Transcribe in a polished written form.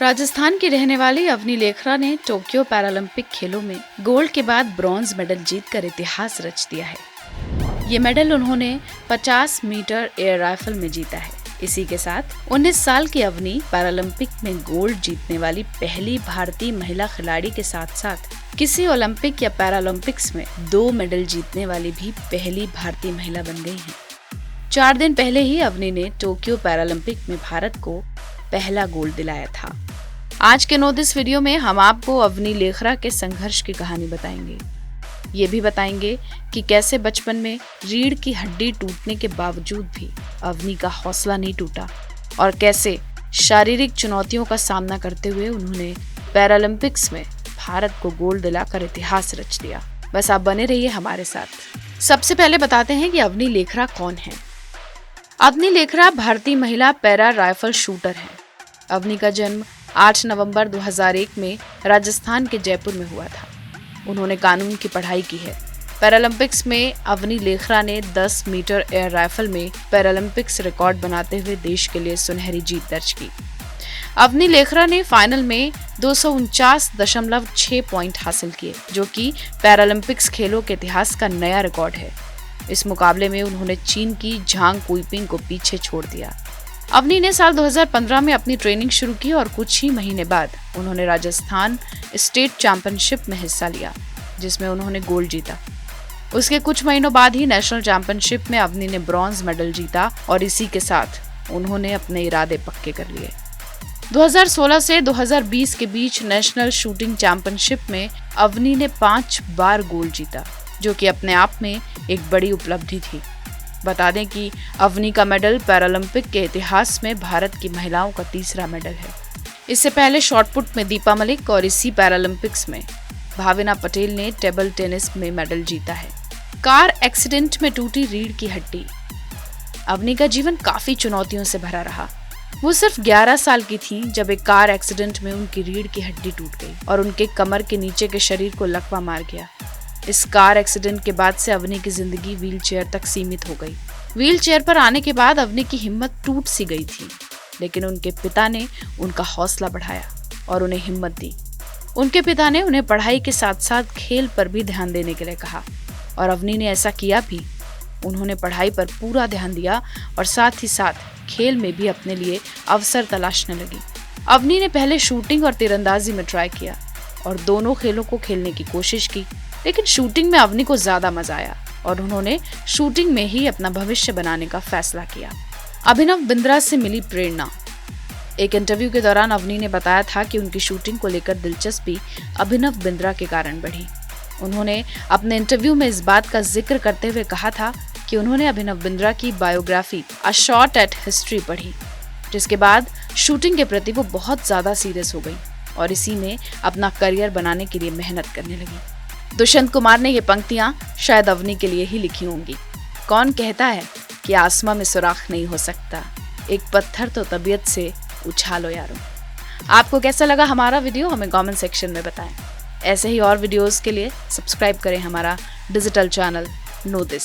राजस्थान की रहने वाली अवनी लेखरा ने टोक्यो पैरालंपिक खेलों में गोल्ड के बाद ब्रॉन्ज मेडल जीतकर इतिहास रच दिया है। ये मेडल उन्होंने 50 मीटर एयर राइफल में जीता है। इसी के साथ 19 साल की अवनी पैरालंपिक में गोल्ड जीतने वाली पहली भारतीय महिला खिलाड़ी के साथ साथ किसी ओलंपिक या पैरालंपिक्स में 2 मेडल जीतने वाली भी पहली भारतीय महिला बन गई हैं। 4 दिन पहले ही अवनी ने टोक्यो पैरालंपिक में भारत को पहला गोल्ड दिलाया था। आज के नो दिस वीडियो में हम आपको अवनी लेखरा के संघर्ष की कहानी बताएंगे। ये भी बताएंगे कि कैसे बचपन में रीढ़ की हड्डी टूटने के बावजूद भी अवनी का हौसला नहीं टूटा और कैसे शारीरिक चुनौतियों का सामना करते हुए उन्होंने पैरालंपिक्स में भारत को गोल्ड दिलाकर इतिहास रच दिया। बस आप बने रहिए हमारे साथ। सबसे पहले बताते हैं कि अवनी लेखरा कौन है। अवनी लेखरा भारतीय महिला पैरा राइफल शूटर है। अवनी का जन्म 8 नवंबर 2001 में राजस्थान के जयपुर में हुआ था। उन्होंने कानून की पढ़ाई की है। पैरालंपिक्स में अवनी लेखरा ने 10 मीटर एयर राइफल में पैरालंपिक्स रिकॉर्ड बनाते हुए देश के लिए सुनहरी जीत दर्ज की। अवनी लेखरा ने फाइनल में 249.6 पॉइंट हासिल किए, जो कि पैरालंपिक्स खेलों के इतिहास का नया रिकॉर्ड है। इस मुकाबले में उन्होंने चीन की झांग कुइपिंग को पीछे छोड़ दिया। अवनी ने साल 2015 में अपनी ट्रेनिंग शुरू की और कुछ ही महीने बाद उन्होंने राजस्थान स्टेट चैंपियनशिप में हिस्सा लिया, जिसमें उन्होंने गोल्ड जीता। उसके कुछ महीनों बाद ही नेशनल चैंपियनशिप में अवनी ने ब्रॉन्ज मेडल जीता और इसी के साथ उन्होंने अपने इरादे पक्के कर लिए। 2016 से 2020 के बीच नेशनल शूटिंग चैंपियनशिप में अवनी ने 5 बार गोल्ड जीता, जो कि अपने आप में एक बड़ी उपलब्धि थी। बता दें कि अवनी का मेडल पैरालंपिक के इतिहास में भारत की महिलाओं का तीसरा मेडल है। इससे पहले शॉटपुट में दीपा मलिक और इसी पैरालंपिक्स में भाविना पटेल ने टेबल टेनिस में मेडल जीता है। कार एक्सीडेंट में टूटी रीढ़ की हड्डी। अवनी का जीवन काफी चुनौतियों से भरा रहा। वो सिर्फ 11 साल की थी जब एक कार एक्सीडेंट में उनकी रीढ़ की हड्डी टूट गई और उनके कमर के नीचे के शरीर को लकवा मार गया। इस कार एक्सीडेंट के बाद से अवनी की जिंदगी व्हीलचेयर तक सीमित हो गई। व्हीलचेयर पर आने के बाद अवनी की हिम्मत टूट सी गई थी, लेकिन उनके पिता ने उनका हौसला बढ़ाया और उन्हें हिम्मत दी। उनके पिता ने उन्हें पढ़ाई के साथ साथ खेल पर भी ध्यान देने के लिए कहा और अवनी ने ऐसा किया भी। उन्होंने पढ़ाई पर पूरा ध्यान दिया और साथ ही साथ खेल में भी अपने लिए अवसर तलाशने लगी। अवनी ने पहले शूटिंग और तीरंदाजी में ट्राई किया और दोनों खेलों को खेलने की कोशिश की, लेकिन शूटिंग में अवनी को ज्यादा मजा आया और उन्होंने शूटिंग में ही अपना भविष्य बनाने का फैसला किया। अभिनव बिंद्रा से मिली प्रेरणा। एक इंटरव्यू के दौरान अवनी ने बताया था कि उनकी शूटिंग को लेकर दिलचस्पी अभिनव बिंद्रा के कारण बढ़ी। उन्होंने अपने इंटरव्यू में इस बात का जिक्र करते हुए कहा था कि उन्होंने अभिनव बिंद्रा की biography a shot at history पढ़ी, जिसके बाद शूटिंग के प्रति वो बहुत ज्यादा सीरियस हो गई और इसी में अपना करियर बनाने के लिए मेहनत करने लगी। दुष्यंत कुमार ने ये पंक्तियां शायद अवनी के लिए ही लिखी होंगी। कौन कहता है कि आसमां में सुराख नहीं हो सकता, एक पत्थर तो तबीयत से उछालो यारो। आपको कैसा लगा हमारा वीडियो, हमें कमेंट सेक्शन में बताएं। ऐसे ही और वीडियोस के लिए सब्सक्राइब करें हमारा डिजिटल चैनल नो दिस।